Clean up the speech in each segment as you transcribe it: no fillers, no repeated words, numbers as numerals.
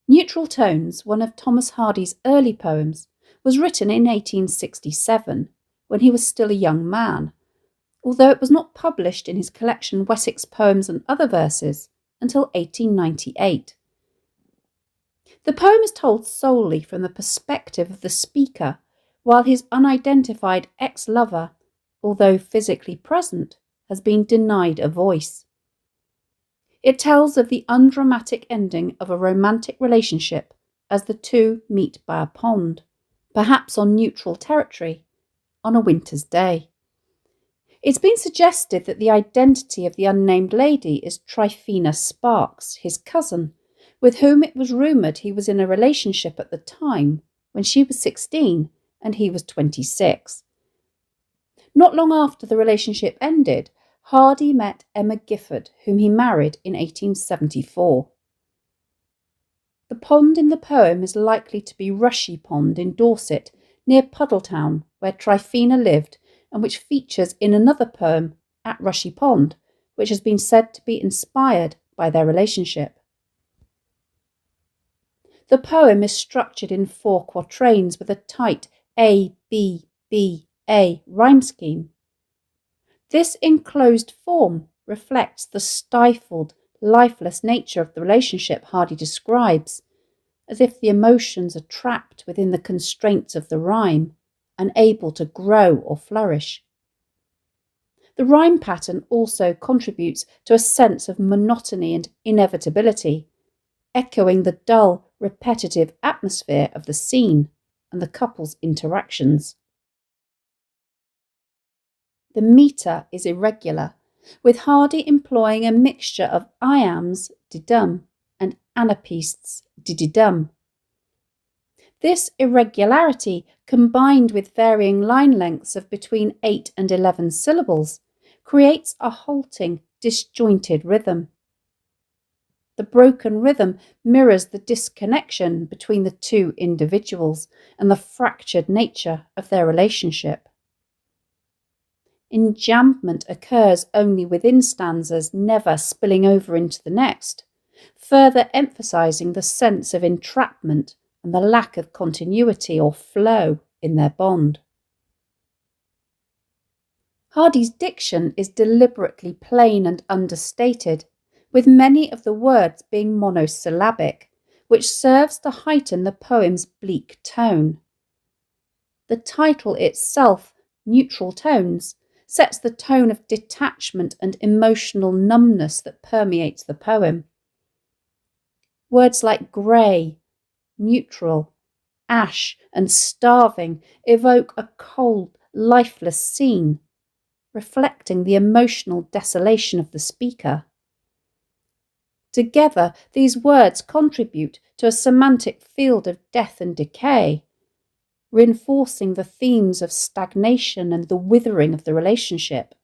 Neutral Tones, one of Thomas Hardy's early poems, was written in 1867, when he was still a young man, although it was not published in his collection Wessex Poems and Other Verses until 1898. The poem is told solely from the perspective of the speaker, while his unidentified ex-lover, although physically present, has been denied a voice. It tells of the undramatic ending of a romantic relationship as the two meet by a pond, perhaps on neutral territory, on a winter's day. It's been suggested that the identity of the unnamed lady is Tryphena Sparks, his cousin, with whom it was rumoured he was in a relationship at the time, when she was 16 and he was 26. Not long after the relationship ended, Hardy met Emma Gifford, whom he married in 1874. The pond in the poem is likely to be Rushy Pond in Dorset, near Puddletown, where Tryphena lived, and which features in another poem, At Rushy Pond, which has been said to be inspired by their relationship. The poem is structured in 4 quatrains with a tight A-B-B-A rhyme scheme. This enclosed form reflects the stifled, lifeless nature of the relationship Hardy describes, as if the emotions are trapped within the constraints of the rhyme, unable to grow or flourish. The rhyme pattern also contributes to a sense of monotony and inevitability, echoing the dull, repetitive atmosphere of the scene and the couple's interactions. The metre is irregular, with Hardy employing a mixture of iambs, didum, and anapaests, dididum. This irregularity, combined with varying line lengths of between 8 and 11 syllables, creates a halting, disjointed rhythm. The broken rhythm mirrors the disconnection between the two individuals and the fractured nature of their relationship. Enjambment occurs only within stanzas, never spilling over into the next, further emphasising the sense of entrapment and the lack of continuity or flow in their bond. Hardy's diction is deliberately plain and understated, with many of the words being monosyllabic, which serves to heighten the poem's bleak tone. The title itself, Neutral Tones, sets the tone of detachment and emotional numbness that permeates the poem. Words like grey, neutral, ash, and starving evoke a cold, lifeless scene, reflecting the emotional desolation of the speaker. Together, these words contribute to a semantic field of death and decay, reinforcing the themes of stagnation and the withering of the relationship.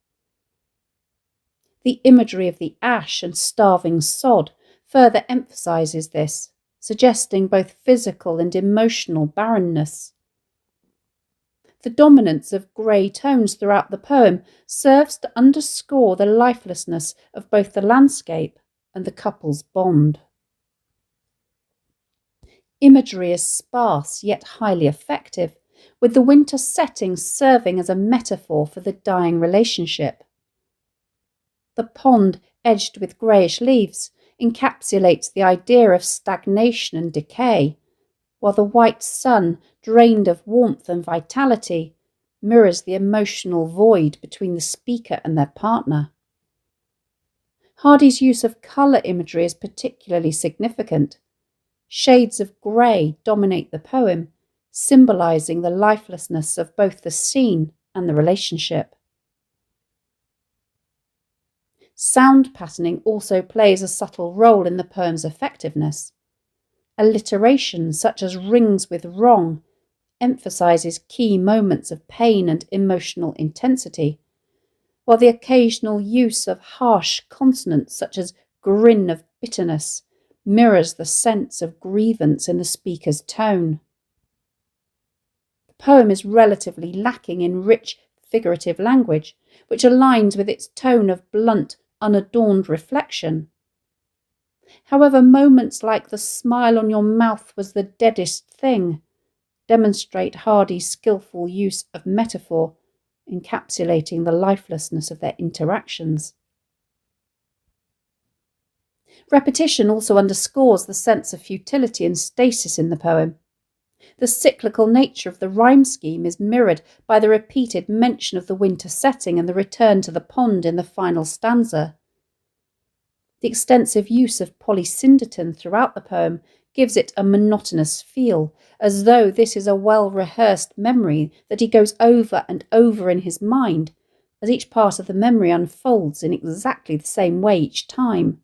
The imagery of the ash and starving sod further emphasises this, suggesting both physical and emotional barrenness. The dominance of grey tones throughout the poem serves to underscore the lifelessness of both the landscape and the couple's bond. Imagery is sparse yet highly effective, with the winter setting serving as a metaphor for the dying relationship. The pond, edged with greyish leaves, encapsulates the idea of stagnation and decay, while the white sun, drained of warmth and vitality, mirrors the emotional void between the speaker and their partner. Hardy's use of colour imagery is particularly significant. Shades of grey dominate the poem, symbolising the lifelessness of both the scene and the relationship. Sound patterning also plays a subtle role in the poem's effectiveness. Alliteration, such as rings with wrong, emphasises key moments of pain and emotional intensity, while the occasional use of harsh consonants such as grin of bitterness mirrors the sense of grievance in the speaker's tone. The poem is relatively lacking in rich figurative language, which aligns with its tone of blunt, unadorned reflection. However, moments like the smile on your mouth was the deadest thing demonstrate Hardy's skillful use of metaphor, encapsulating the lifelessness of their interactions. Repetition also underscores the sense of futility and stasis in the poem. The cyclical nature of the rhyme scheme is mirrored by the repeated mention of the winter setting and the return to the pond in the final stanza. The extensive use of polysyndeton throughout the poem gives it a monotonous feel, as though this is a well-rehearsed memory that he goes over and over in his mind, as each part of the memory unfolds in exactly the same way each time.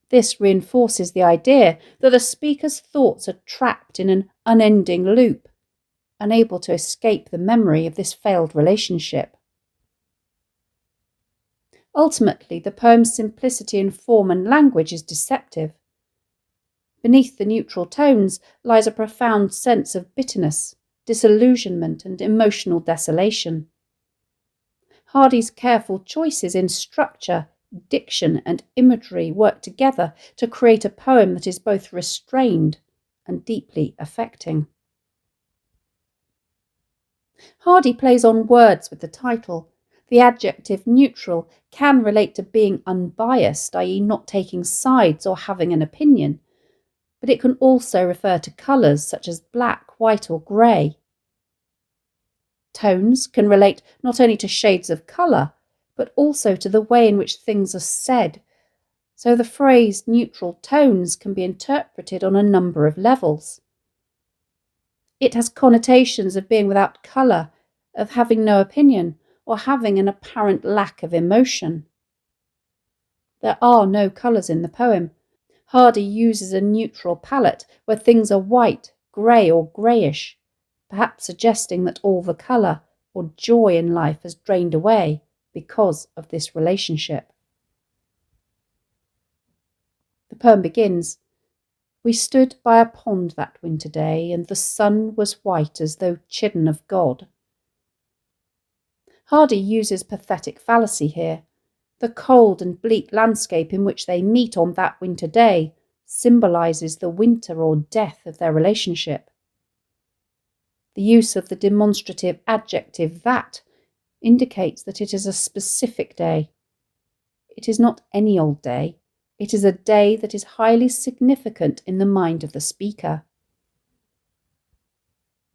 This reinforces the idea that the speaker's thoughts are trapped in an unending loop, unable to escape the memory of this failed relationship. Ultimately, the poem's simplicity in form and language is deceptive. Beneath the neutral tones lies a profound sense of bitterness, disillusionment, and emotional desolation. Hardy's careful choices in structure, diction, and imagery work together to create a poem that is both restrained and deeply affecting. Hardy plays on words with the title. The adjective neutral can relate to being unbiased, i.e. not taking sides or having an opinion, but it can also refer to colours such as black, white or grey. Tones can relate not only to shades of colour, but also to the way in which things are said, so the phrase neutral tones can be interpreted on a number of levels. It has connotations of being without colour, of having no opinion, or having an apparent lack of emotion. There are no colours in the poem. Hardy uses a neutral palette where things are white, grey or greyish, perhaps suggesting that all the colour or joy in life has drained away because of this relationship. The poem begins, "We stood by a pond that winter day, and the sun was white as though chidden of God." Hardy uses pathetic fallacy here. The cold and bleak landscape in which they meet on that winter day symbolises the winter or death of their relationship. The use of the demonstrative adjective that indicates that it is a specific day. It is not any old day. It is a day that is highly significant in the mind of the speaker.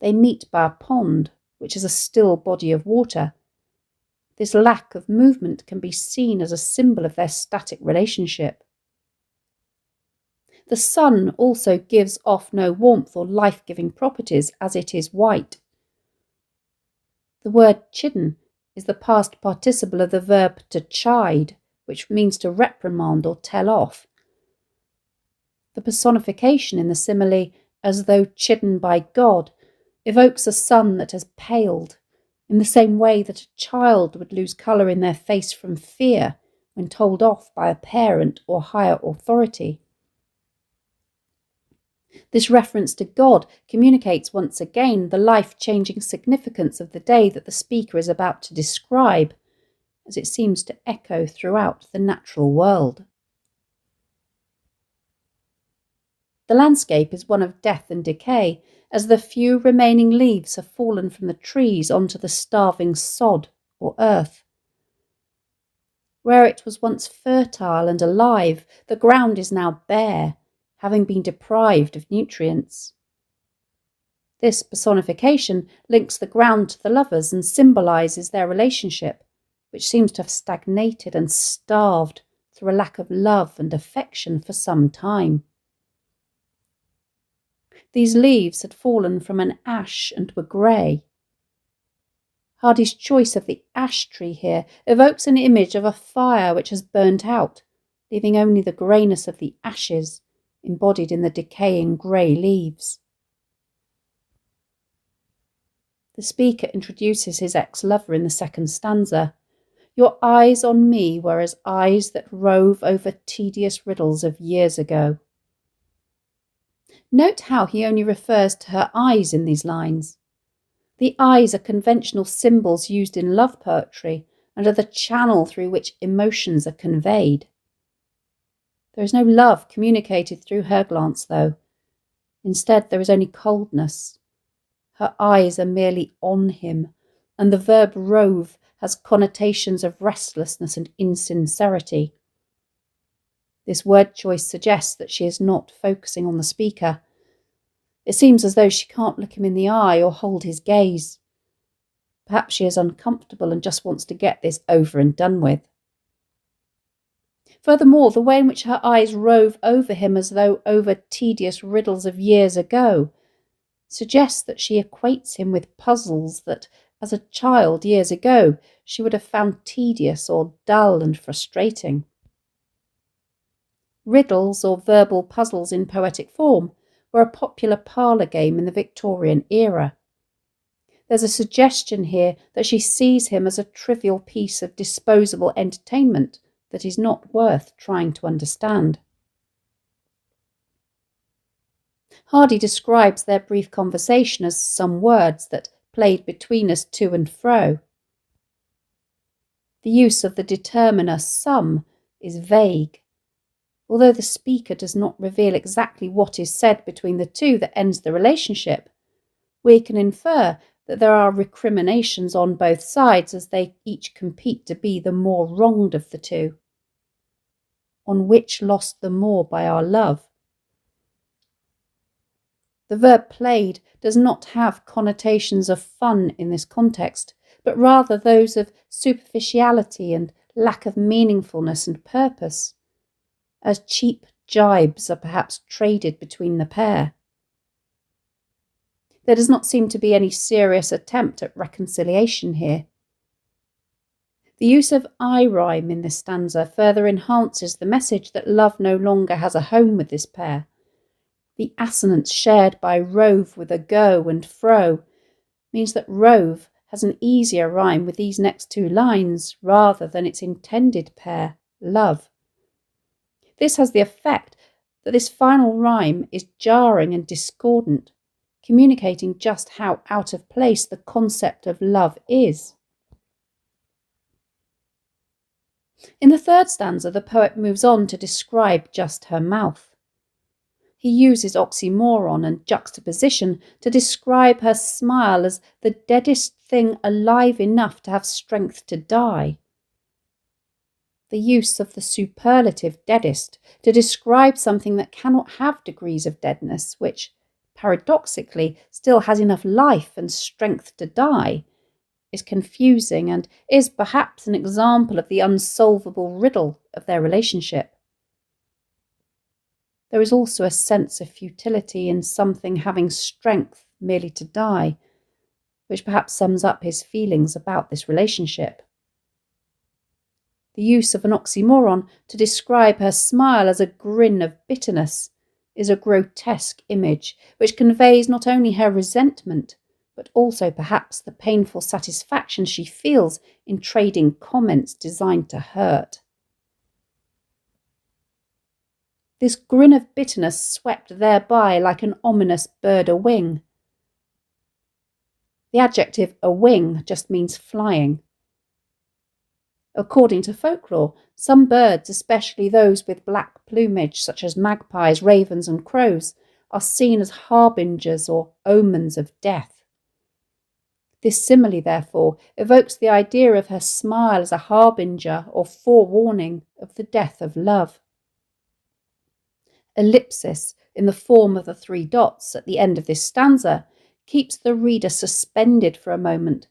They meet by a pond, which is a still body of water. This lack of movement can be seen as a symbol of their static relationship. The sun also gives off no warmth or life-giving properties as it is white. The word chidden is the past participle of the verb to chide, which means to reprimand or tell off. The personification in the simile, as though chidden by God, evokes a sun that has paled, in the same way that a child would lose colour in their face from fear when told off by a parent or higher authority. This reference to God communicates once again the life-changing significance of the day that the speaker is about to describe, as it seems to echo throughout the natural world. The landscape is one of death and decay, as the few remaining leaves have fallen from the trees onto the starving sod or earth. Where it was once fertile and alive, the ground is now bare, having been deprived of nutrients. This personification links the ground to the lovers and symbolises their relationship, which seems to have stagnated and starved through a lack of love and affection for some time. These leaves had fallen from an ash and were grey. Hardy's choice of the ash tree here evokes an image of a fire which has burnt out, leaving only the greyness of the ashes embodied in the decaying grey leaves. The speaker introduces his ex-lover in the second stanza. "Your eyes on me were as eyes that rove over tedious riddles of years ago." Note how he only refers to her eyes in these lines. The eyes are conventional symbols used in love poetry and are the channel through which emotions are conveyed. There is no love communicated through her glance, though. Instead, there is only coldness. Her eyes are merely on him, and the verb rove has connotations of restlessness and insincerity. This word choice suggests that she is not focusing on the speaker. It seems as though she can't look him in the eye or hold his gaze. Perhaps she is uncomfortable and just wants to get this over and done with. Furthermore, the way in which her eyes rove over him as though over tedious riddles of years ago suggests that she equates him with puzzles that, as a child years ago, she would have found tedious or dull and frustrating. Riddles, or verbal puzzles in poetic form, were a popular parlour game in the Victorian era. There's a suggestion here that she sees him as a trivial piece of disposable entertainment that is not worth trying to understand. Hardy describes their brief conversation as some words that played between us to and fro. The use of the determiner some is vague. Although the speaker does not reveal exactly what is said between the two that ends the relationship, we can infer that there are recriminations on both sides as they each compete to be the more wronged of the two. On which lost the more by our love? The verb played does not have connotations of fun in this context, but rather those of superficiality and lack of meaningfulness and purpose, as cheap jibes are perhaps traded between the pair. There does not seem to be any serious attempt at reconciliation here. The use of I rhyme in this stanza further enhances the message that love no longer has a home with this pair. The assonance shared by rove with a go and fro means that rove has an easier rhyme with these next two lines rather than its intended pair, love. This has the effect that this final rhyme is jarring and discordant, communicating just how out of place the concept of love is. In the third stanza, the poet moves on to describe just her mouth. He uses oxymoron and juxtaposition to describe her smile as the deadest thing alive enough to have strength to die. The use of the superlative deadest to describe something that cannot have degrees of deadness, which, paradoxically, still has enough life and strength to die, is confusing and is perhaps an example of the unsolvable riddle of their relationship. There is also a sense of futility in something having strength merely to die, which perhaps sums up his feelings about this relationship. The use of an oxymoron to describe her smile as a grin of bitterness is a grotesque image which conveys not only her resentment, but also perhaps the painful satisfaction she feels in trading comments designed to hurt. This grin of bitterness swept thereby like an ominous bird a-wing. The adjective a-wing just means flying. According to folklore, some birds, especially those with black plumage such as magpies, ravens and crows, are seen as harbingers or omens of death. This simile, therefore, evokes the idea of her smile as a harbinger or forewarning of the death of love. Ellipsis, in the form of the three dots at the end of this stanza, keeps the reader suspended for a moment,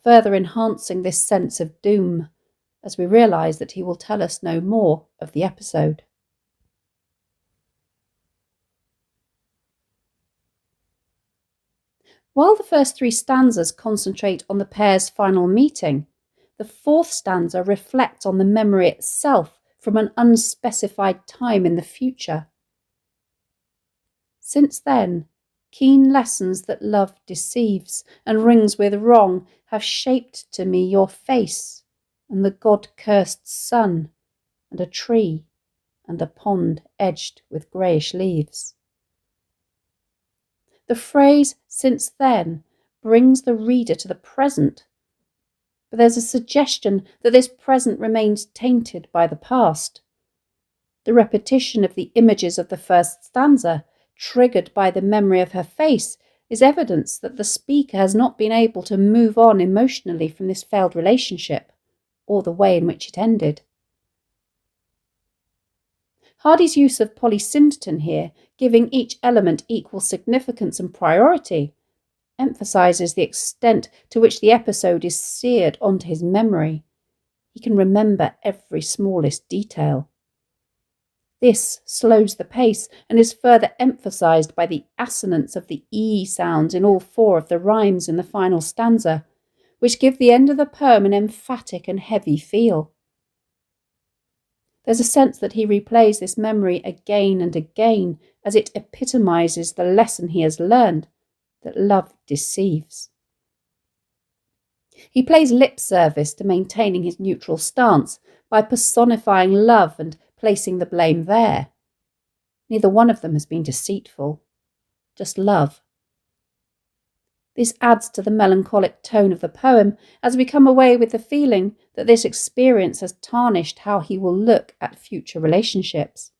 further enhancing this sense of doom, as we realise that he will tell us no more of the episode. While the first three stanzas concentrate on the pair's final meeting, the fourth stanza reflects on the memory itself from an unspecified time in the future. Since then, keen lessons that love deceives and rings with wrong have shaped to me your face and the God-cursed sun and a tree and a pond edged with greyish leaves. The phrase "since then" brings the reader to the present, but there's a suggestion that this present remains tainted by the past. The repetition of the images of the first stanza, triggered by the memory of her face, is evidence that the speaker has not been able to move on emotionally from this failed relationship, or the way in which it ended. Hardy's use of polysyntton here, giving each element equal significance and priority, emphasises the extent to which the episode is seared onto his memory. He can remember every smallest detail. This slows the pace and is further emphasised by the assonance of the E sounds in all four of the rhymes in the final stanza, which give the end of the poem an emphatic and heavy feel. There's a sense that he replays this memory again and again as it epitomises the lesson he has learned, that love deceives. He plays lip service to maintaining his neutral stance by personifying love and placing the blame there. Neither one of them has been deceitful, just love. This adds to the melancholic tone of the poem as we come away with the feeling that this experience has tarnished how he will look at future relationships.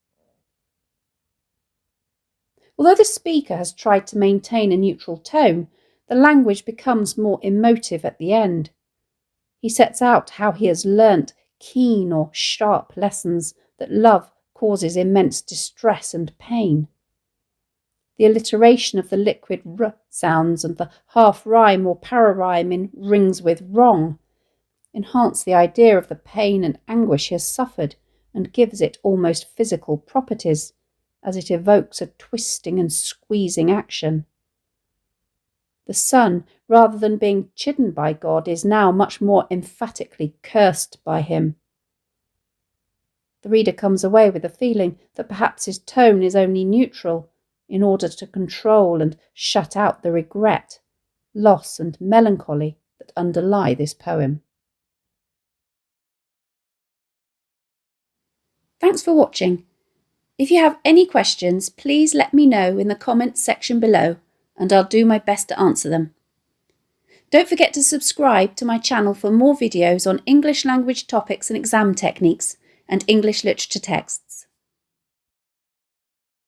Although the speaker has tried to maintain a neutral tone, the language becomes more emotive at the end. He sets out how he has learnt keen or sharp lessons that love causes immense distress and pain. The alliteration of the liquid r sounds and the half-rhyme or para-rhyme in rings with wrong enhance the idea of the pain and anguish he has suffered and gives it almost physical properties, as it evokes a twisting and squeezing action. The son, rather than being chidden by God, is now much more emphatically cursed by him. The reader comes away with the feeling that perhaps his tone is only neutral, in order to control and shut out the regret, loss and melancholy that underlie this poem. Thanks for watching. If you have any questions, please let me know in the comments section below and I'll do my best to answer them. Don't forget to subscribe to my channel for more videos on English language topics and exam techniques and English literature texts.